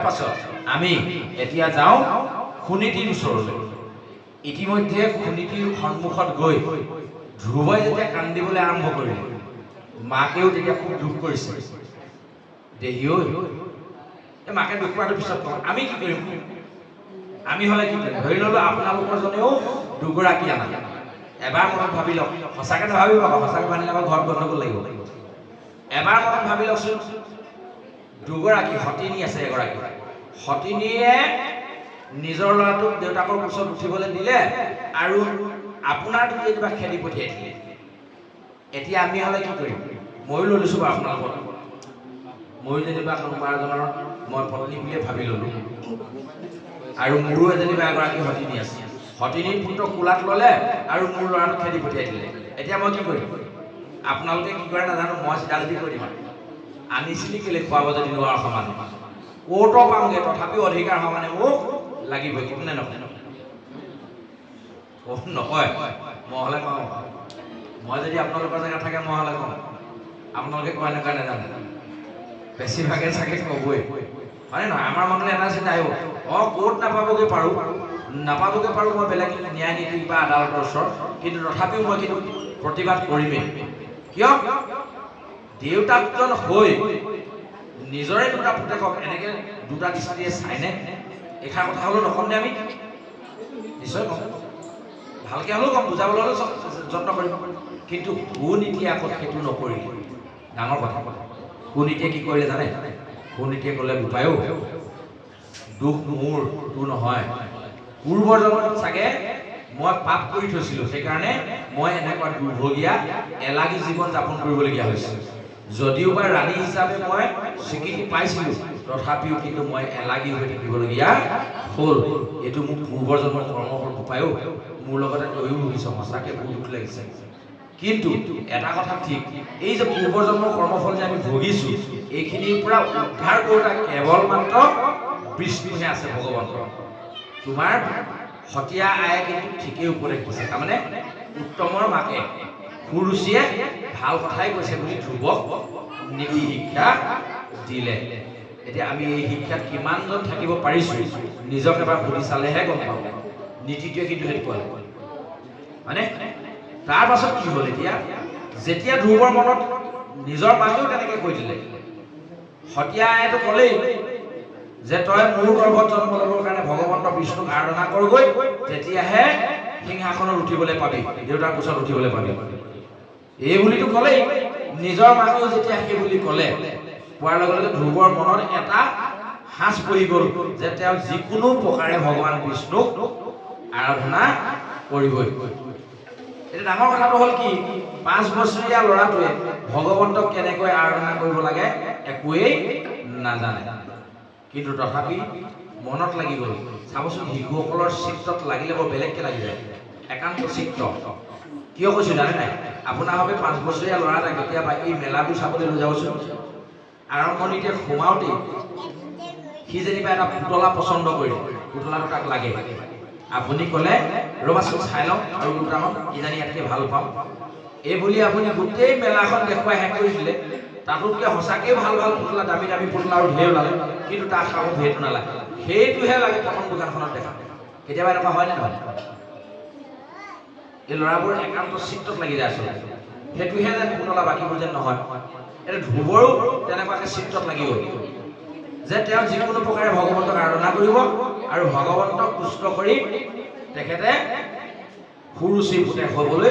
পাছত আমি এতিয়া যাওঁ খুনিটিৰ ওচৰলৈ। ইতিমধ্যে খুনিটিৰ সন্মুখত গৈ ধ্ৰুৱই যেতিয়া কান্দিবলৈ আৰম্ভ কৰিলে, মাকেও তেতিয়া খুব দুখ কৰিছে। দেহি ঐ, মাকে দুখ কৰাৰ পিছত আমি কি কৰিম? আমি হ'লে কি কৰিম? ধৰি ল'লো আপোনালোকৰ জনেও দুগৰাকী আনা। এবাৰ মনত ভাবি লওক, সঁচাকৈ নাভাবিব, সঁচাকৈ ভাবিলে আমাৰ ঘৰত গণ্ডগোল লাগিব। এবাৰ মনত ভাবি লওকচোন, দুগৰাকী সতিনী আছে, এগৰাকী সতিনীয়ে নিজৰ ল'ৰাটোক দেউতাকৰ কোচত উঠিবলৈ দিলে আৰু আপোনাৰ যেনিবা খেদি পঠিয়াই দিলে। এতিয়া আমি হ'লে কি কৰিম? ময়ো লৈ লৈছোঁ বাৰু আপোনালোকৰ, ময়ো যেনিবা কোনোবা এজনৰ মই পত্নী বুলিয়ে ভাবি ল'লোঁ আৰু মোৰো যেনিবা এগৰাকী সতিনী আছে। সতিনীৰ পুত্ৰক কোলাত ল'লে আৰু মোৰ ল'ৰাটোক খেদি পঠিয়াই দিলে। এতিয়া মই কি কৰিম? আপোনালোকে কি কৰে নাজানো, মই চিধাচিধি কৰি দিম। আনিছিলি কেলে খুৱাব যদি নোৱাৰা সমানে? ক'তো পামগৈ, তথাপিও অধিকাৰ সমানে মোক লাগিবই। কোনে নকয়? নকয়? মই হ'লে কওঁ, মই যদি আপোনালোকৰ জেগাত থাকে মই হ'লে কওঁ। আপোনালোকে কয় নকয় নাজানো, বেছিভাগে চাগে ক'বই, হয়নে নহয়? আমাৰ মনলৈ এটা চিন্তা আহিব, ক'ত নাপাবগৈ পাৰোঁ, মই বেলেগ ন্যায় নীতি বা আদালতৰ ওচৰত, কিন্তু তথাপিও মই কিন্তু প্ৰতিবাদ কৰিমেই। কিয়? দেউতাকজন হৈ নিজৰে দুটা পুতেকক এনেকে দুটা দৃষ্টিৰে চাইনে? এষাৰ কথা হ'লেও নকমনে আমি? নিশ্চয় কম, ভালকৈ হ'লেও কম, বুজাবলৈ হ'লেও যত্ন কৰিম। কিন্তু সুনীতিয়ে আকৌ সেইটো নকৰিলে। ডাঙৰ কথা। সুনীতিয়ে কি কৰিলে জানে? সুনীতিয়ে ক'লে, বোপাইও দুখ মোৰ, তোৰ নহয়। পূৰ্বৰ জন্মত চাগে মই পাপ কৰি থৈছিলোঁ, সেইকাৰণে মই এনেকুৱা দুৰ্ভগীয়া এলাগী জীৱন যাপন কৰিবলগীয়া হৈছে। যদিও বা ৰাণী হিচাপে মই স্বীকৃতি পাইছিলোঁ, তথাপিও কিন্তু মই এলাগী হৈ থাকিবলগীয়া হ'ল। এইটো মোক পূৰ্বৰ জন্মৰ কৰ্মফল। বোপাইও মোৰ লগতে তয়ো ভুগিছ, সঁচাকৈ বহুত দুখ লাগিছে। কিন্তু এটা কথা ঠিক, এই যে পূৰ্বৰ জন্মৰ কৰ্মফল যে আমি ভুগিছোঁ, এইখিনিৰ পৰা উদ্ধাৰ কৰোঁতা কেৱল মাত্ৰ বিষ্ণুহে আছে, ভগৱন্ত। তোমাৰ সতীয়া আয়ে কিন্তু ঠিকেই উপদেশ দিছে। তাৰমানে উত্তমৰ মাকে সুৰুচিয়ে ভাল কথাই কৈছে বুলি ধ্ৰুৱক নীতি শিক্ষা দিলে। এতিয়া আমি এই শিক্ষাত কিমানজন থাকিব পাৰিছোঁ নিজক এবাৰ সুধি চালেহে গম পাব। নীতিটোৱে কিন্তু সেইটো ক'লে, মানে তাৰ পাছত কি হ'ল? এতিয়া যেতিয়া ধ্ৰুৱৰ মনত নিজৰ মাকেও তেনেকৈ কৈ দিলে, সতীয়া আয়েতো ক'লেই যে তই মোৰ গৰ্ভত জন্ম ল'বৰ কাৰণে ভগৱন্ত বিষ্ণুক আৰাধনা কৰগৈ, তেতিয়াহে সিংহাসনত উঠিবলৈ পাবি, দেউতাৰ কোচত উঠিবলৈ পাবি, এই বুলিতো ক'লেই। নিজৰ মাকেও যেতিয়া সেই বুলি ক'লে, কোৱাৰ লগে লগে ধ্ৰুৱৰ মনত এটা সাঁচ পৰি গ'ল যে তেওঁ যিকোনো প্ৰকাৰে ভগৱান বিষ্ণুক আৰাধনা কৰিবই। এতিয়া ডাঙৰ কথাটো হ'ল কি, 5 বছৰীয়া ল'ৰাটোৱে ভগৱন্তক কেনেকৈ আৰাধনা কৰিব লাগে একোৱেই নাজানে, কিন্তু তথাপি মনত লাগি গ'ল। চাবচোন, শিশুসকলৰ চিত্ৰত লাগিলে বৰ বেলেগকৈ লাগি যায়, একান্ত চিত্ৰ। কিয় কৈছোঁ জানে নাই? আপোনাৰ ভাবে 5 বছৰীয়া ল'ৰা এটা কেতিয়াবা এই মেলাবোৰ চাবলৈ লৈ যাবচোন, আৰম্ভণিতে সোমাওঁতেই সি যেনিবা এটা পুতলা পচন্দ কৰিলে, পুতলাটো তাক লাগে। আপুনি ক'লে ৰ'বাচোন চাই লওঁ আৰু দুটামান কিজানি ইয়াতকৈ ভাল পাওঁ, এই বুলি আপুনি গোটেই মেলাখন দেখুৱাই শেষ কৰি দিলে। তাতোতকৈ সঁচাকৈ ভাল ভাল পুতলা, দামী দামী পুতলা আৰু ঢেৰ ওলালে, কিন্তু তাৰ সাহস সেইটো নালাগে, সেইটোহে লাগে প্ৰথম দোকানখনত দেখা। কেতিয়াবা এনেকুৱা হয় নে নহয়? এই ল'ৰাবোৰ একান্ত চিত্ৰত লাগি যায় আচলতে, সেইটোহে যেন পুতলা, বাকীবোৰ যেন নহয়। এতিয়া ধ্ৰুৱৰো তেনেকুৱাকৈ চিত্ৰত লাগি গ'ল যে তেওঁ যিকোনো প্ৰকাৰে ভগৱন্তক আৰাধনা কৰিব আৰু ভগৱন্তক তুষ্ট কৰি তেখেতে সুৰুচি পুতেক হ'বলৈ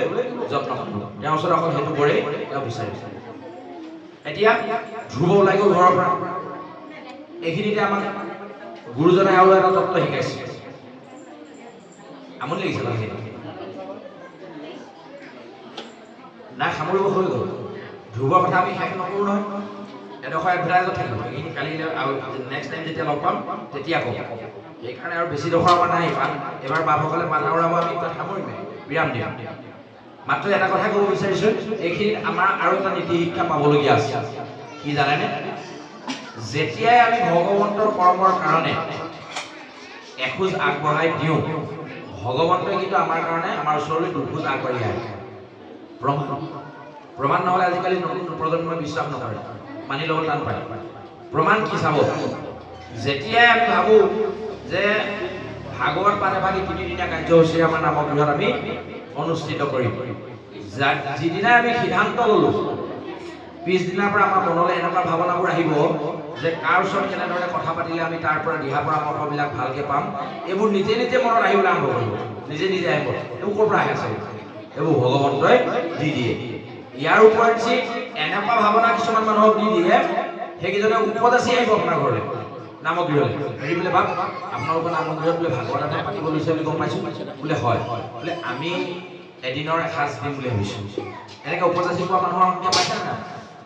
যত্ন কৰিব। তেওঁৰ ওচৰত অকল সেইটো কৰেই তেওঁ বিচাৰিছে। এতিয়া ধ্ৰুৱ ওলাই গ'ল ঘৰৰ পৰা। এইখিনিতে আমাক গুৰুজনাই আৰু এটা তত্ত্ব শিকাইছে। আমনি লাগিছে নহয়? নাই, সামৰিব হৈ গ'ল। ধ্ৰুৱৰ কথা আমি শেষ নকৰোঁ নহয়, এডোখৰ এডভাৰটাইজত থাকিব। এইখিনি কালি আৰু নেক্সট টাইম যেতিয়া লগ পাম তেতিয়া ক'ম। সেইকাৰণে আৰু বেছি ডোখৰ আমাৰ নাই। এবাৰ বাপসকলে পাতা উৰাব, আমি তাত সামৰিমে, বিৰাম দিম। মাত্ৰ এটা কথা ক'ব বিচাৰিছোঁ, এইখিনিত আমাৰ আৰু এটা নীতি শিক্ষা পাবলগীয়া আছে। কি জানেনে? যেতিয়াই আমি ভগৱন্তৰ কৰ্মৰ কাৰণে এখোজ আগবঢ়াই দিওঁ, ভগৱন্তই কিন্তু আমাৰ কাৰণে আমাৰ ওচৰলৈ দুখোজ আগবাঢ়ি আহে। প্ৰমাণ নহ'লে আজিকালি নতুন প্ৰজন্মই বিশ্বাস নকৰে, মানি ল'ব টান পায়। প্ৰমাণ কি চাব? যেতিয়াই আমি ভাবো যে ভাগৱত পাঠে ভাগি তিনিদিনীয়া কাৰ্যসূচী আমাৰ নামগৃহত আমি অনুষ্ঠিত কৰিম, যিদিনাই আমি সিদ্ধান্ত ল'লো পিছদিনাৰ পৰা আমাৰ মনলৈ এনেকুৱা ভাৱনাবোৰ আহিব যে কাৰ ওচৰত কেনেধৰণে কথা পাতিলে আমি তাৰ পৰা দিহা পৰামৰ্শবিলাক ভালকৈ পাম, এইবোৰ নিজে নিজে মনত আহিবলৈ আৰম্ভ কৰিব, নিজে নিজে আহিব। এইবোৰ ক'ৰ পৰা আহে আছে? এইবোৰ ভগৱন্তই দি দিয়ে। ইয়াৰ ওপৰত যি এনেকুৱা ভাৱনা কিছুমান মানুহক দি দিয়ে, সেইকেইজনে উপদেশী আহিব আপোনাৰ ঘৰলৈ নামগৃহলৈ, হেৰি বোলে বাপ আপোনালোকৰ নামগৃহত বোলে ভাগৱত এটা পাতিব লৈছে বুলি গম পাইছোঁ বোলে, হয় বোলে আমি এদিনৰ এসাঁজ দিম বুলি ভাবিছোঁ। এনেকৈ উপদেশী পোৱা মানুহৰ সংখ্যা পাইছে না?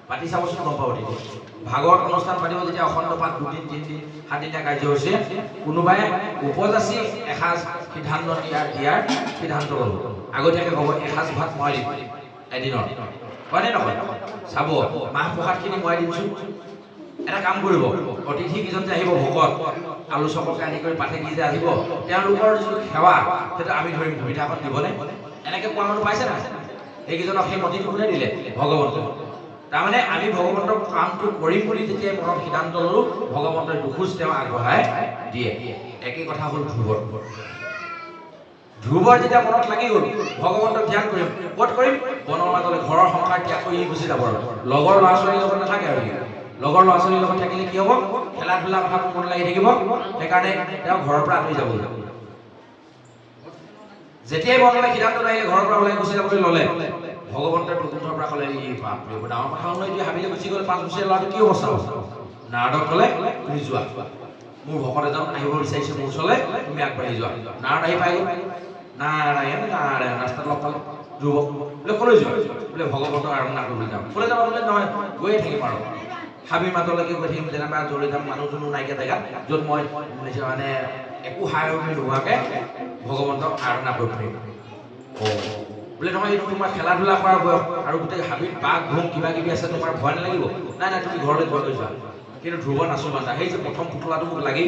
পাতি চাবচোন, গম পাব তেতিয়া। ভাগৱত অনুষ্ঠান পাতিব যেতিয়া অখণ্ড পাঠ 2 দিন 3 দিন 7 দিনীয়া কাৰ্যসূচী, কোনোবাই উপযাচী এসাঁজ সিদ্ধান্ত দিয়াৰ সিদ্ধান্ত ল'ব, আগতীয়াকৈ ক'ব এসাঁজ ভাত মই দিম এদিনত, হয়নে নহয়? চাব মাহ প্ৰসাদখিনি মই দিমচোন। এটা কাম কৰিব, অতিথি কেইজন যে আহিব ভকত আলোচককে আদি কৰি পাঠে কি যে আহিব, তেওঁলোকৰ যিটো সেৱা সেইটো আমি ধৰিম, সুবিধাখন দিবনে? এনেকৈ কোৱা মানুহ পাইছে নাই? এইকেইজনক সেই মতিটো কোনে দিলে? ভগৱন্ত। তাৰমানে আমি ভগৱন্তৰ কামটো কৰিম বুলি যেতিয়াই মনত সিদ্ধান্ত ল'লোঁ, ভগৱন্তই দুখোজ তেওঁ আগবঢ়াই দিয়ে। একেই কথা হ'ল ধ্ৰুৱৰ। ধ্ৰুৱৰ যেতিয়া মনত লাগি গ'ল ভগৱন্তক ধ্যান কৰিম, ক'ত কৰিম? বনৰ মাজলৈ, ঘৰৰ সংসাৰ ত্যাগ কৰি গুচি যাব আৰু লগৰ ল'ৰা ছোৱালীৰ লগত নাথাকে আৰু। লগৰ ল'ৰা ছোৱালীৰ লগত থাকিলে কি হ'ব? খেলা ধূলা কথাটো মন লাগি থাকিব, সেইকাৰণে তেওঁ ঘৰৰ পৰা আঁতৰি যাব। যেতিয়াই মনলৈ সিদ্ধান্ত আহিলে ঘৰৰ পৰা ওলাই গুচি যাবলৈ ল'লে, ভগৱন্তৰ বৈকুণ্ঠৰ পৰা ক'লে এই বাপৰে ডাঙৰ কথা হ'ল, এতিয়া হাবিলে গুচি গ'ল 5 বছৰীয়া ল'ৰাটো কি অৱস্থা হ'ব? নাৰদক ক'লে তুমি যোৱা, মোৰ ভকত এজন আহিব বিচাৰিছে মোৰ ওচৰলৈ, তুমি আগবাঢ়ি যোৱা। নাৰদ আহি পাই গ'ল, নাৰায়ণ নাৰায়ণ ৰাস্তাত লগ পালে ধ্ৰুৱক, বোলে ক'লৈ যোৱা? বোলে ভগৱন্তৰ আৰাধনা কৰিবলৈ যাওঁ। ক'লৈ যাব? বোলে নহয় গৈয়ে থাকিম আৰু হাবিৰ মাজলৈকে গৈ থাকিম, যেনিবা জ্বলি যাম মানুহ দুনুহ নাইকিয়া জেগাত, য'ত মই মানে একো সাৰ নোহোৱাকৈ ভগৱন্তক আৰাধনা কৰিব পাৰিম। বোলে নহয় এইটো তোমাৰ খেলা ধূলা কৰাৰ বয়স আৰু গোটেই হাবিত বাঘ ঘোং কিবা কিবি আছে, তোমাৰ ভয় নালাগিব? নাই নাই তুমি ঘৰলৈ ঘৰলৈ যোৱা। কিন্তু ধ্ৰুৱ নাচোবান্ধা, সেই যে প্ৰথম পুতলাটো মোক লাগি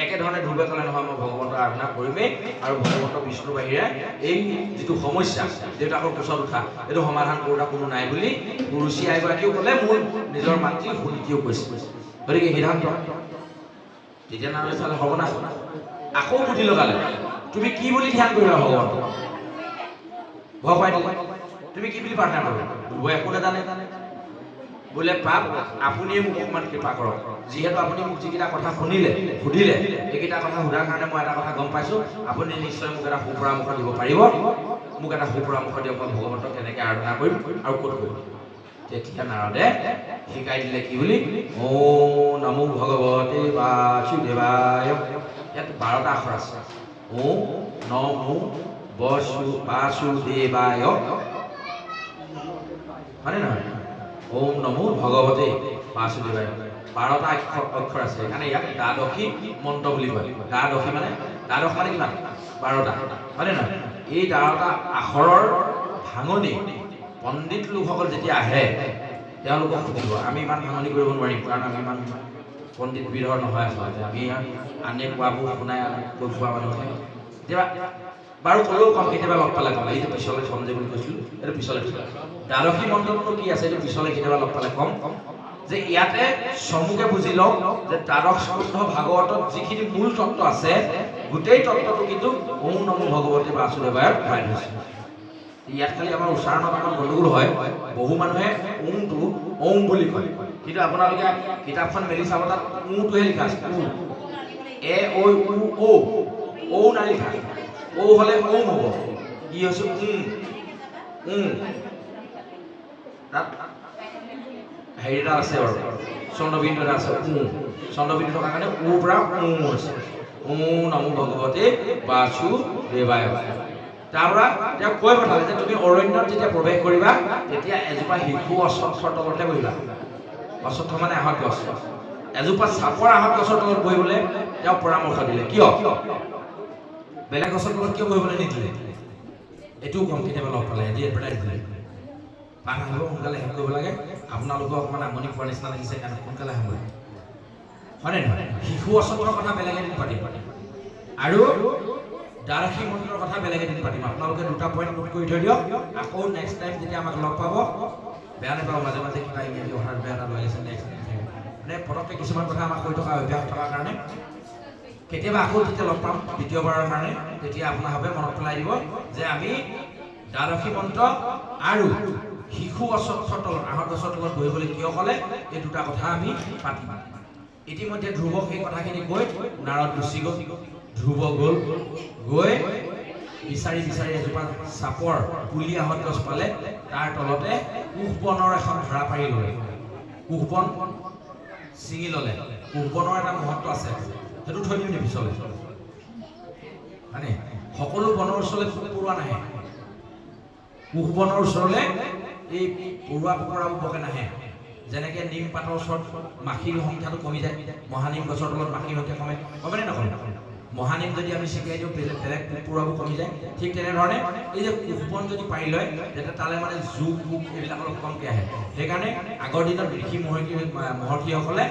একেধৰণে ধ্ৰুৱে ক'লে নহয় মই ভগৱন্তৰ আৰাধনা কৰিমেই, আৰু ভগৱন্ত বিষ্ণুৰ বাহিৰে এই যিটো সমস্যা দেউতাকৰ কোচত উঠা এইটো সমাধান কৰোঁতা কোনো নাই বুলি ৰুচি আইগৰাকীও ক'লে, মোৰ নিজৰ মাতৃ সুনীতিও কৈছে। গতিকে সিদ্ধান্ত তেতিয়া নামে চালে হ'ব না। আকৌ বুদ্ধি লগালে, তুমি কি বুলি ধ্যান কৰিবা ভগৱন্ত? ভয় পাই দিলে, তুমি কি বুলি প্ৰাৰ্থনা কৰিবা? ধ্ৰুৱে একো নাজানে। বোলে পাপ আপুনিয়ে মোক অকণমান কৃপা কৰক, যিহেতু আপুনি মোক যিকেইটা কথা সুধিলে এইকেইটা কথা সোধাৰ কাৰণে মই এটা কথা গম পাইছোঁ, আপুনি নিশ্চয় মোক এটা সুপৰামৰ্শ দিব পাৰিব। মোক এটা সুপৰামৰ্শ দিয়ক, মই ভগৱন্তক কেনেকৈ আৰাধনা কৰিম আৰু ক'ত কৰিম। তেতিয়া নাৰদে শিকাই দিলে কি বুলি, ও নমো ভগৱতে বাসুদেৱায়। ইয়াত 12টা আখৰ আছে। ও নমো বাসুদেৱায়, হয়নে নহয়? ওম নমো ভগৱতে বাসুদেৱায়, 12টা অক্ষৰ আছে, সেইকাৰণে ইয়াক দ্বাদশী মন্ত্ৰ বুলি কয়। দ্বাদশী মানে দ্বাদশ মানে কিমান? 12টা, হয়নে নহয়? এই 12টা আখৰৰ ভাঙনি পণ্ডিত লোকসকল যেতিয়া আহে তেওঁলোকক সুধিব। আমি ইমান ভাঙনি কৰিব নোৱাৰিম, কাৰণ আমি ইমান পণ্ডিত বিধৰ নহয় আচলতে। আমি আনে কোৱাবোৰ শুনাই কৈ পোৱা মানুহে কেতিয়াবা বাৰু ক'লেও কম, কেতিয়াবা লগ পালে কম, এইটো পিছলৈ থ'ম যে বুলি কৈছিলোঁ, এইটো পিছলৈ থ'ম। দ্বাদশী মন্ত্ৰটো কি আছে, এইটো পিছলৈ কেতিয়াবা লগ পালে কম, যে ইয়াতে চমুকে বুজি লওক যে দ্বাদশ স্কন্ধ ভাগৱতত যিখিনি মূল তত্ত্ব আছে গোটেই তত্ত্বটো কিন্তু ওম নমো ভগৱতে বাসুদেৱায়ত ভৰাই থৈছে। ইয়াত খালি আমাৰ উচ্চাৰণত অকণ গণ্ডগোল হয়, বহু মানুহে ওমটো ওম বুলি কয়, কিন্তু আপোনালোকে কিতাপখন মেলি চাব, তাত ওটোহে লিখা আছে। এ ঐ ও ঔ নাই লিখা। ঔ হ'লে ওম হ'ব, ই হৈছে তাত হেৰি এটা আছে বাৰু, চন্দ্ৰবিন্দু এটা আছে, চন্দ্ৰবিন্দু থকাৰ কাৰণে ওৰ পৰা হৈছে। ও নমো ভগৱতে বাসুদেৱায়। তাৰপৰা তেওঁ কৈ পঠালে যে তুমি অৰণ্যত যেতিয়া প্ৰৱেশ কৰিবা তেতিয়া এজোপা শিশু অশ্বত্থৰ তলতহে বহিবা। অশ্বত্থ মানে আহঁত গছ, এজোপা চাপৰ আহঁত গছৰ তলত বহিবলৈ তেওঁ পৰামৰ্শ দিলে। কিয়? বেলেগ গছৰ তলত কিয় বহিবলৈ নিদিলে? এইটোও কম, কেতিয়াবা লগ পালে এটি এডভাৰটাইজ দিলে, পাঠ আহিব সোনকালে শেষ কৰিব লাগে, আপোনালোকক অকণমান আমনি পোৱাৰ নিচিনা লাগিছে কাৰণে সোনকালে আহিব, হয়নে নহয়? শিশু অশ্বত্থৰ কথা বেলেগ এদিন পাতিম, আৰু দ্বাদশী মন্ত্ৰৰ কথা বেলেগ এদিন পাতিম। আপোনালোকে 2টা পইণ্ট নোট কৰি থৈ দিয়ক, আকৌ নেক্সট টাইম যেতিয়া আমাক লগ পাব বেয়া নাপাব, মাজে মাজে কিবা ইংৰাজী অহাৰ বেয়া এটা লাগিছে, নেক্সট টাইম মানে পটককৈ কিছুমান কথা আমাক কৈ থকা অভ্যাস থকাৰ কাৰণে কেতিয়াবা আকৌ যেতিয়া লগ পাম দ্বিতীয়বাৰৰ কাৰণে তেতিয়া আপোনাৰভাৱে মনত পেলাই দিব যে আমি দ্বাদশী মন্ত্ৰ আৰু শিশু অশ্বত্থৰ তলত আহঁত গছৰ তলত বহিবলৈ কিয় ক'লে এই দুটা কথা আমি পাতিম। ইতিমধ্যে ধ্ৰুৱক সেই কথাখিনি কৈ নাৰদ গুচি গ'ল। ধ্ৰুৱ গ'ল, গৈ বিচাৰি বিচাৰি এজোপা চাপৰ পুলি আহঁত গছ পালে, তাৰ তলতে কুশবনৰ এখন ধৰা পাৰি ল'লে। কুশবন ছিঙি ল'লে। কুশবনৰ এটা মহত্ব আছে, সেইটো থৈ দিম নি পিছলৈ? মানে সকলো বনৰ ওচৰলৈ পৰুৱা নাহে। কুশবনৰ ওচৰলৈ এই পৰুৱা পকৰাবোৰ বকে নাহে। যেনেকৈ নিম পাতৰ ওচৰত মাখিৰ সংখ্যাটো কমি যায়, মহানিম গছৰ তলত মাখিৰ সংখ্যা কমে, কমেনে নকমে? মহানিম যদি আমি ছিটিয়াই দিওঁ বেলেগ পৰুৱাবোৰ কমি যায়। ঠিক তেনেধৰণে এই যে কুশবন যদি পাৰি লয় তেতিয়া তালৈ মানে জোক পোক এইবিলাক অলপ কমকৈ আহে। সেইকাৰণে আগৰ দিনত ঋষি মহৰ্ষিসকলে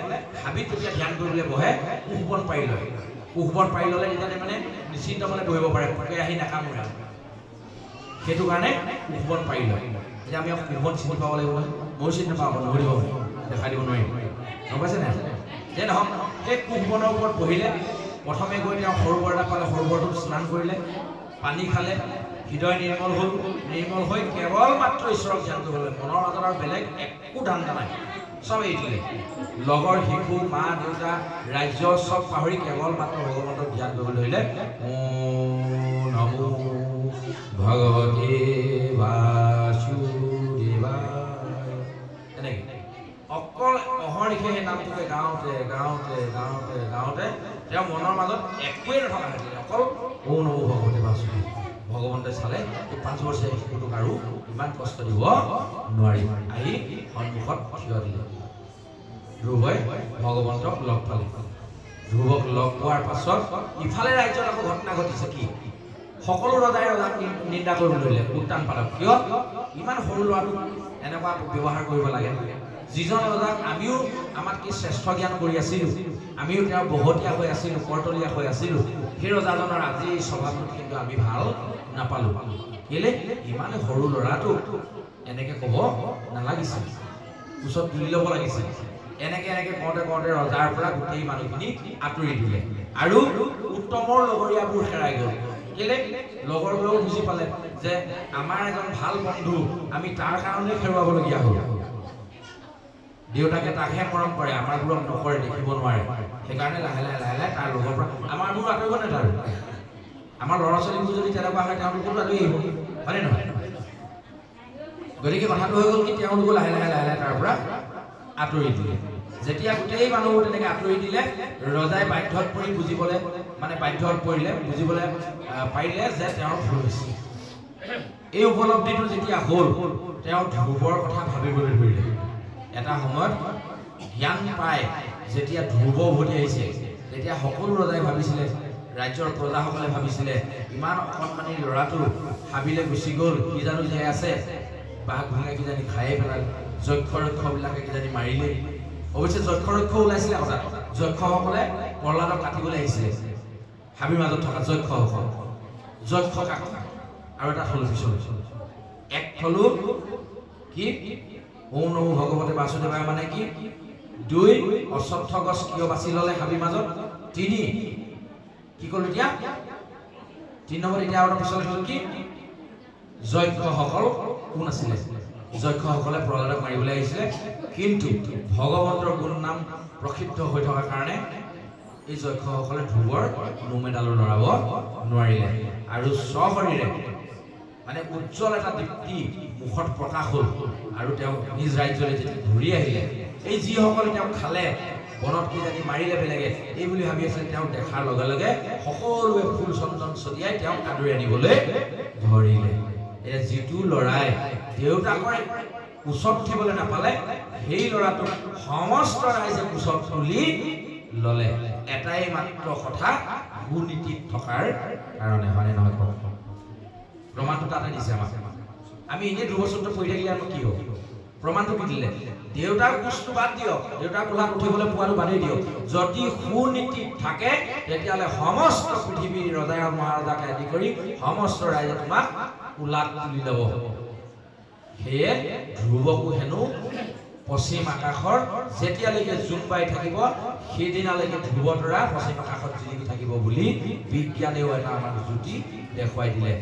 হাবিত যেতিয়া ধ্যান কৰিবলৈ বহে কুশবন পাৰি লয়। কুশবন পাৰি ল'লে তেতিয়া মানে নিশ্চিন্ত মানে বহিব পাৰে, পোকে আহি নাকামোৰে। সেইটো কাৰণে কুশবন পাৰি লয়। এতিয়া আমি কুশবন চিনি পাব লাগিব নহয়, ময়ো চিনি নাপাওঁ, নুসুধিব দেখাই দিব নোৱাৰিম, গম পাইছে নাই? যে নহওক সেই কুশবনৰ ওপৰত বহিলে প্ৰথমে গৈ তেওঁ সৰোবৰ এটা পালে, সৰোবৰটোত স্নান কৰিলে, পানী খালে, হৃদয় নিৰ্মল হ'ল। নিৰ্মল হৈ কেৱল মাত্ৰ ঈশ্বৰক ধ্যান কৰিবলৈ, মনৰ মাজত আৰু বেলেগ একো ধান্দা নাই, চব এৰি দিলে। লগৰ শিশু মা দেউতা ৰাজ্য চব পাহৰি কেৱল মাত্ৰ ভগৱন্তক ধ্যান কৰিবলৈ ধৰিলে। নমো ভগৱতে বাসুদেৱায়। তেনেকৈ অকল অহৰ্নিশে সেই নামটোকে গাওঁতে গাওঁতে গাওঁতে গাওঁতে তেওঁ মনৰ মাজত একোৱেই নথকা হৈছিলে, অকল ঔ নমো ভগৱতে বাসুদেৱ। ভগৱন্তই চালে এই 5 বছৰীয়া শিশুটোক আৰু ইমান কষ্ট দিব নোৱাৰি, আহি সন্মুখত থিয় দিলে। ধ্ৰুৱই ভগৱন্তক লগ পালে। ধ্ৰুৱক লগ পোৱাৰ পাছত ইফালে ৰাজ্যত আকৌ ঘটনা ঘটিছে। কি? সকলো ৰজাই ৰজাক নিন্দা কৰিবলৈ ধৰিলে, উত্তান পাতক। কিয় ইমান সৰু ল'ৰাটোক এনেকুৱা ব্যৱহাৰ কৰিব লাগে? যিজন ৰজাক আমিও আমাতকৈ শ্ৰেষ্ঠ জ্ঞান কৰি আছিলোঁ, আমিও তেওঁৰ বহতীয়া হৈ আছিলোঁ, কৰ্তলীয়া হৈ আছিলোঁ, সেই ৰজাজনৰ আজি এই স্বভাৱটোত কিন্তু আমি ভাল নাপালোঁ। কেলে? ইমান সৰু ল'ৰাটোক এনেকৈ ক'ব নালাগিছিল, ওচৰত তুলি ল'ব লাগিছিল। এনেকৈ কওঁতে কওঁতে ৰজাৰ পৰা গোটেই মানুহখিনি আঁতৰি দিলে আৰু উত্তমৰ লগৰীয়াবোৰ হেৰাই গ'ল। কেলে? লগৰবোৰেও বুজি পালে যে আমাৰ এজন ভাল বন্ধু, আমি তাৰ কাৰণে হেৰুৱাবলগীয়া হ'ল। দেউতাকে তাকহে মৰম কৰে, আমাৰবোৰক নকৰে, দেখিব নোৱাৰে। সেইকাৰণে লাহে লাহে লাহে লাহে তাৰ লগৰ পৰা আমাৰবোৰ আঁতৰিব নে তাৰ? আমাৰ ল'ৰা ছোৱালীবোৰ যদি তেনেকুৱা হয় তেওঁলোকতো আঁতৰি আহিব, হয়নে নহয়? গতিকে কথাটো হৈ গ'ল কি তেওঁলোকো লাহে লাহে লাহে লাহে তাৰ পৰা আঁতৰি দিলে। যেতিয়া গোটেই মানুহবোৰ তেনেকৈ আঁতৰি দিলে, ৰজাই বাধ্যত পৰি বুজিবলৈ বুজিবলৈ পাৰিলে যে তেওঁৰ ভুল হৈছে। এই উপলব্ধিটো যেতিয়া হ'ল, তেওঁ ধ্ৰুৱৰ কথা ভাবিবলৈ ধৰিলে। এটা সময়ত জ্ঞান পাই যেতিয়া ধ্ৰুৱ উভতি আহিছে, তেতিয়া সকলো ৰজাই ভাবিছিলে, ৰাজ্যৰ প্ৰজাসকলে ভাবিছিলে ইমান অকণমানি ল'ৰাটো হাবিলে গুচি গ'ল, কি জানো যে আছে, বাঘ ভাঙে কিজানি খায়ে পেলালে, যক্ষ ৰক্ষবিলাকে কিজানি মাৰিলে। অৱশ্যে যক্ষ ৰক্ষ ওলাইছিলে কথা, যক্ষসকলে প্ৰহ্লাদক কাটিবলৈ আহিছিলে। হাবিৰ মাজত থকা যক্ষসকল, যক্ষ কাক আৰু এটা থলো পিছলৈ। এক থলো কি? ঔ নমো ভগৱতে বাসুদেৱায় মানে কি? 2 অশ্বত্থ গছ কিয় বাছি ল'লে হাবিৰ মাজত? 3 কি ক'লো এতিয়া? 3 নম্বৰ এতিয়া আৰু পিছলৈ হ'ল কি? যক্ষসকল কোন আছিলে? যক্ষসকলে প্ৰহ্লাদক মাৰিবলৈ আহিছিলে, কিন্তু ভগৱন্তৰ গুণ নাম প্ৰসিদ্ধ হৈ থকাৰ কাৰণে এই যক্ষসকলে ধ্ৰুৱৰ নোম এডালো লৰাব নোৱাৰিলে আৰু সশৰীৰে মানে উজ্জ্বল এটা দীপ্তি মুখত প্ৰকাশ হ'ল আৰু তেওঁ নিজ ৰাজ্যলৈ যেতিয়া ঘূৰি আহিলে, এই যিসকলে তেওঁক খালে, বনত কিজানি মাৰিলে বেলেগে, এই বুলি ভাবি আছিল, তেওঁক দেখাৰ লগে লগে সকলোৱে ফুল চন্দন ছটিয়াই তেওঁক আদৰি আনিবলৈ ধৰিলে। এতিয়া যিটো ল'ৰাই দেউতাকৰ কোচত উঠিবলৈ নাপালে, সেই ল'ৰাটোক সমস্ত ৰাইজে কোচত তুলি ল'লে। এটাই মাত্ৰ কথা, দুৰ্নীতিত থকাৰ কাৰণে, হয়নে নহয়? প্ৰমাণটো তাতে দিছে আমাক। আমি এনেই ধ্ৰুৱচূত্ৰ পঢ়ি থাকিলে আমাক কি হ'ব? প্ৰমাণটো কি দিলে? দেউতাৰ কোচটো বাদ দিয়ক, দেউতাৰ কোলাত উঠিবলৈ পোৱাটো বাদেই দিয়ক, যদি সুনীতিত থাকে তেতিয়াহ'লে সমস্ত পৃথিৱীৰ ৰজাই মহাৰজাকে আদি কৰি সমস্ত ৰাইজে তোমাক কোলাত তুলি ল'ব। সেয়ে ধ্ৰুৱকো হেনো পশ্চিম আকাশৰ যেতিয়ালৈকে জোন পাই থাকিব সেইদিনালৈকে ধ্ৰুৱ তৰা পশ্চিম আকাশত জিলিকি থাকিব বুলি বিজ্ঞানেও এটা আমাক জ্যোতি দেখুৱাই দিলে।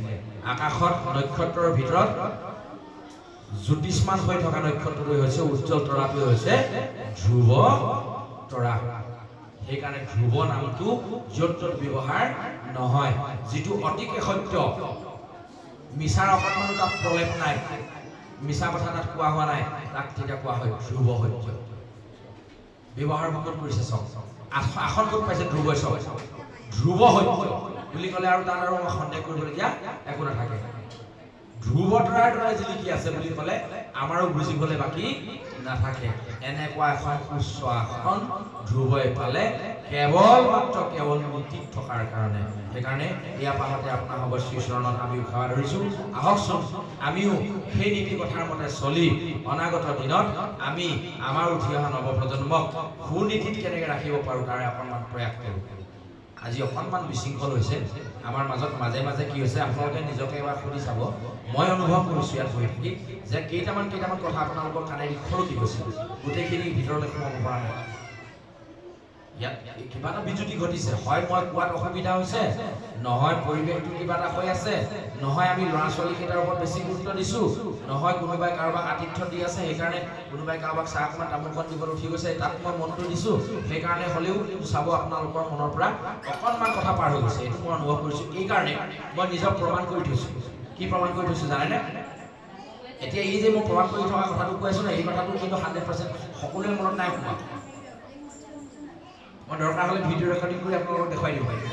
আকাশত নক্ষত্ৰৰ ভিতৰত জ্যোতিষ্মান হৈ থকা নক্ষত্ৰটোৱে হৈছে উজ্জ্বল তৰাটোৱে হৈছে ধ্ৰুৱ তৰা। সেইকাৰণে ধ্ৰুৱ নামটো য'ত ত'ত ব্যৱহাৰ নহয়, যিটো অতিকে সত্য, মিছাৰ অকণমানো তাত প্ৰলেপ নাই, মিছা কথা তাত কোৱা হোৱা নাই, তাক তেতিয়া কোৱা হয় ধ্ৰুৱ সত্য। ব্যৱহাৰ ক'ত কৰিছে চব, আসন ক'ত পাইছে ধ্ৰুৱ চব, ধ্ৰুৱ সত্য বুলি ক'লে আৰু তাত আৰু সন্দেহ কৰিবলগীয়া একো নাথাকে। ধ্ৰুৱ তৰাৰ দৰে জিলিকি আছে বুলি ক'লে আমাৰো বুজিবলৈ বাকী নাথাকে। এনেকুৱা এখন উচ্চ আসন ধ্ৰুৱই পালে কেৱল নীতিত থকাৰ কাৰণে। সেইকাৰণে এয়া পাহতে আপোনাৰ হ'ব শ্ৰীচৰণত আমি উশাহ ধৰিছোঁ। আহকচোন আমিও সেই নীতি কথাৰ মতে চলি অনাগত দিনত আমি আমাৰ উঠি অহা নৱপ্ৰজন্মক সুনীতিত কেনেকৈ ৰাখিব পাৰোঁ তাৰে অকণমান প্ৰয়াস কৰোঁ। আজি অকণমান বিশৃংখল হৈছে আমাৰ মাজত, মাজে মাজে কি হৈছে আপোনালোকে নিজকে এবাৰ সুধি চাব। মই অনুভৱ কৰিছোঁ ইয়াত বহি থাকি যে কেইটামান কথা আপোনালোকৰ কাণেদি খৰকি গৈছে, গোটেইখিনি ভিতৰলৈ সোমাব পৰা নাই। ইয়াত কিবা এটা বিজুতি ঘটিছে, হয় মই কোৱাত অসুবিধা হৈছে, নহয় পৰিৱেশটো কিবা এটা হৈ আছে, নহয় আমি ল'ৰা ছোৱালীকেইটাৰ ওপৰত বেছি গুৰুত্ব দিছোঁ, নহয় কোনোবাই কাৰোবাক আতিথ্য দি আছে সেইকাৰণে কোনোবাই কাৰোবাক চাহ অকণমান তামোলখন দিবলৈ উঠি গৈছে তাত মই মনটো দিছোঁ, সেইকাৰণে হ'লেও চাব আপোনালোকৰ মনৰ পৰা অকণমান কথা পাৰ হৈ গৈছে। এইটো মই অনুভৱ কৰিছোঁ। এইকাৰণে মই নিজক প্ৰমাণ কৰি থৈছোঁ। কি প্ৰমাণ কৰি থৈছোঁ জানেনে? এতিয়া এই যে মই প্ৰমাণ কৰি থকা কথাটো কৈ আছোঁ ন, এই কথাটো কিন্তু 100% সকলোৰে মনত নাই সোমোৱা। মই দৰকাৰ হ'লে ভিডিঅ' ৰেকৰ্ডিং কৰি আপোনালোকক দেখুৱাই দিব পাৰিম।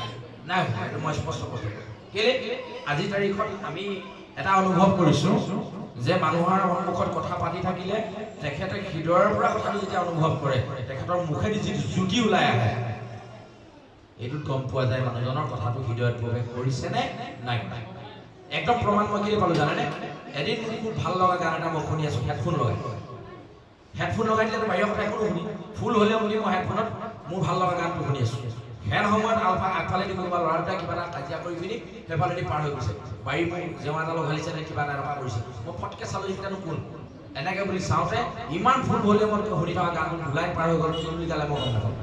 নাই এইটো মই স্পষ্ট কৈছোঁ। কেলে আজিৰ তাৰিখত আমি এটা অনুভৱ কৰিছোঁ যে মানুহৰ সন্মুখত কথা পাতি থাকিলে তেখেতে হৃদয়ৰ পৰা কথাটো যেতিয়া অনুভৱ কৰে, তেখেতৰ মুখেদি যিটো জ্যোতি ওলাই আহে, এইটোত গম পোৱা যায় মানুহজনৰ কথাটো হৃদয়ত প্ৰৱেশ কৰিছে নে নাই। একদম প্ৰমাণ মই কেলে পালোঁ জানেনে? এদিন খুব ভাল লগা গান এটা মই শুনি আছোঁ, হেডফোন লগাই দিলে বাহিৰৰ কথা একো নুশুনি, ফুল হ'লেও বুলি মই হেডফোনত মোৰ ভাল লগা গানটো শুনি আছোঁ। হেন সময়ত আগফালেদি কোনোবা ল'ৰা দুটাই কিবা এটা কাজিয়া কৰি পিনি সেইফালেদি পাৰ হৈ গৈছে, বাৰী জেওৰা এটা লগাইছে নে কিবা এটা এনেকুৱা কৰিছে। মই ফটকৈ চালোঁ এইকেইটানো কোন, এনেকৈ বুলি চাওঁতে ইমান ফুল হ'লেও মই শুনি থকা গানটো ধুলাই পাৰ হৈ গ'ল। কি বুলি ক'লে মই গম নাপাওঁ।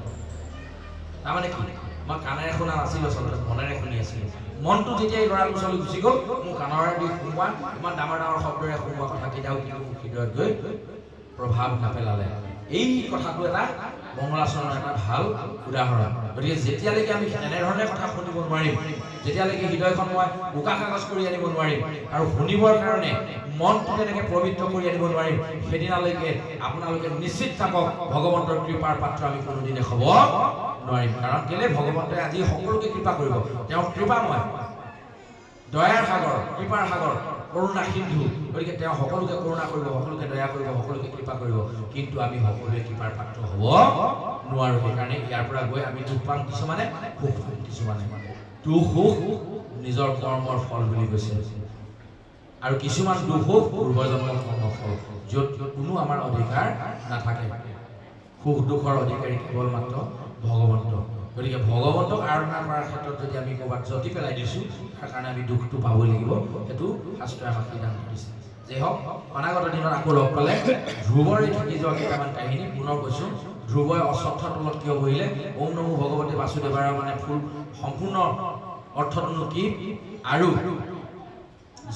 তাৰমানে কি, মই কাণেৰে শুনা নাছিলোঁ, আচলতে মনেৰে শুনি আছিলোঁ। মনটো যেতিয়া এই ল'ৰাটোৰ ওচৰলৈ গুচি গ'ল, মোৰ কাণৰে দি সোমোৱা ইমান ডাঙৰ শব্দৰে সোমোৱা কথাকেইটাও কিন্তু মোৰ হৃদয়ত গৈ প্ৰভাৱ নেপেলালে। এই কথাটো এটা মংগলাচৰণৰ এটা ভাল উদাহৰণ। গতিকে যেতিয়ালৈকে আমি এনেধৰণে কথা শুনিব নোৱাৰিম, যেতিয়ালৈকে হৃদয়খন মই বোকা কাগজ কৰি আনিব নোৱাৰিম আৰু শুনিবৰ কাৰণে মনটো তেনেকৈ পবিত্ৰ কৰি আনিব নোৱাৰিম, সেইদিনালৈকে আপোনালোকে নিশ্চিত থাকক ভগৱন্তৰ কৃপাৰ পাত্ৰ আমি কোনোদিনে হ'ব নোৱাৰিম। কাৰণ কেলে ভগৱন্তই আজি সকলোকে কৃপা কৰিব, তেওঁ কৃপাময়, দয়াৰ সাগৰ, কৃপাৰ সাগৰ, কৰুণা সিন্ধু। গতিকে তেওঁ সকলোকে কৰুণা কৰিব, সকলোকে দয়া কৰিব, সকলোকে কৃপা কৰিব, কিন্তু আমি সকলোৱে কৃপাৰ পাত্ৰ হ'ব নোৱাৰোঁ। সেইকাৰণে ইয়াৰ পৰা গৈ আমি দুখ পাম কিছুমানে, সুখ পাম কিছুমানে। দুখ সুখ নিজৰ কৰ্মৰ ফল বুলি কৈছে, আৰু কিছুমান দুখ সুখ পূৰ্বজন্মৰ কৰ্মৰ ফল, য'ত কোনো আমাৰ অধিকাৰ নাথাকে। সুখ দুখৰ অধিকাৰী কেৱল মাত্ৰ ভগৱন্ত। গতিকে ভগৱন্তক আৰাধনা কৰাৰ ক্ষেত্ৰত যদি আমি ক'ৰবাত জতি পেলাই দিছোঁ, তাৰ কাৰণে আমি দুখটো পাবই লাগিব, সেইটো শাস্ত্ৰই আমাক সিদ্ধান্ত দিছে। যে হওক অনাগত দিনত আকৌ লগ পালে ধ্ৰুৱৰ এই থাকি যোৱা কেইটামান কাহিনী পুনৰ কৈছোঁ। ধ্ৰুৱই অশ্বত্থৰ তলত কিয় বহিলে, ওম নমো ভগৱতী বাসুদেৱাৰ মানে ফুল সম্পূৰ্ণ অৰ্থটোনো কি, আৰু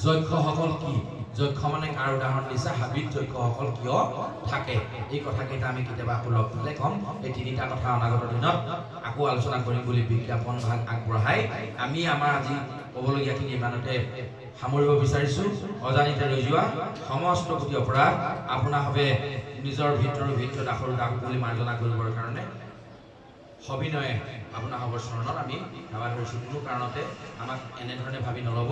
যক্ষসকল কি, যক্ষ মানে কাৰ উদাহৰণ দিছে, হাবিত যক্ষসকল কিয় থাকে, এই কথাকেইটা আমি কেতিয়াবা আকৌ লগ পালে ক'ম। এই তিনিটা কথা অনাগত দিনত আকৌ আলোচনা কৰিম বুলি বিজ্ঞাপন ভাগ আগবঢ়াই আমি আমাৰ আজি ক'বলগীয়াখিনি ইমানতে সামৰিব বিচাৰিছোঁ। অজানিতে ৰৈ যোৱা সমস্ত প্ৰতি অপৰাধ আপোনাভাৱে নিজৰ ভিতৰত আখৰ দাগ বুলি মাৰ্জনা কৰিবৰ কাৰণে সবিনয়ে আপোনাসৱৰ চৰণত আমি সেৱা ধৰিছোঁ। কোনো কাৰণতে আমাক এনেধৰণে ভাবি নল'ব,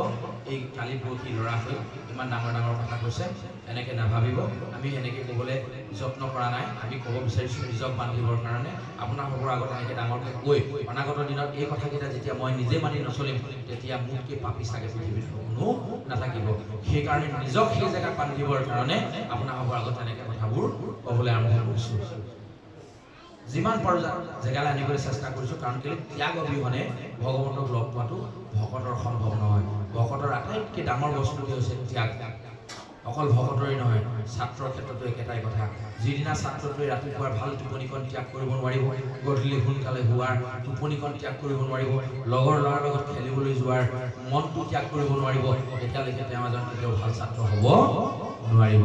এই কালি পৰহি ল'ৰা হৈ ইমান ডাঙৰ ডাঙৰ কথা কৈছে, এনেকৈ নাভাবিব। আমি এনেকৈ ক'বলৈ যত্ন কৰা নাই, আমি ক'ব বিচাৰিছোঁ নিজক বান্ধিবৰ কাৰণে। আপোনাসৱৰ আগত এনেকৈ ডাঙৰকৈ কৈ অনাগত দিনত এই কথাকেইটা যেতিয়া মই নিজে মানি নচলিম, তেতিয়া মোতকৈ পাপী চাগে পৃথিৱীত কোনো নাথাকিব। সেইকাৰণে নিজক সেই জেগাত বান্ধিবৰ কাৰণে আপোনাসৱৰ আগত এনেকৈ কথাবোৰ ক'বলৈ আৰম্ভ কৰিছোঁ। যিমান পাৰোঁ জেগালৈ আনিবলৈ চেষ্টা কৰিছোঁ, কাৰণ কেলৈ ত্যাগ অবিহনে ভগৱন্তক লগ পোৱাটো ভকতৰ সম্ভৱ নহয়। ভকতৰ আটাইতকৈ ডাঙৰ বস্তুটোৱে হৈছে ত্যাগ। অকল ভকতৰে নহয় ছাত্ৰৰ ক্ষেত্ৰতো একেটাই কথা যিদিনা ছাত্ৰটোৱে ৰাতিপুৱাৰ ভাল টোপনিকণ ত্যাগ কৰিব নোৱাৰিব গধূলি সোনকালে হোৱাৰ টোপনিকণ ত্যাগ কৰিব নোৱাৰিব লগৰ ল'ৰাৰ লগত খেলিবলৈ যোৱাৰ মনটো ত্যাগ কৰিব নোৱাৰিব তেতিয়ালৈকে তেওঁ এজন কেতিয়াও ভাল ছাত্ৰ হ'ব নোৱাৰিব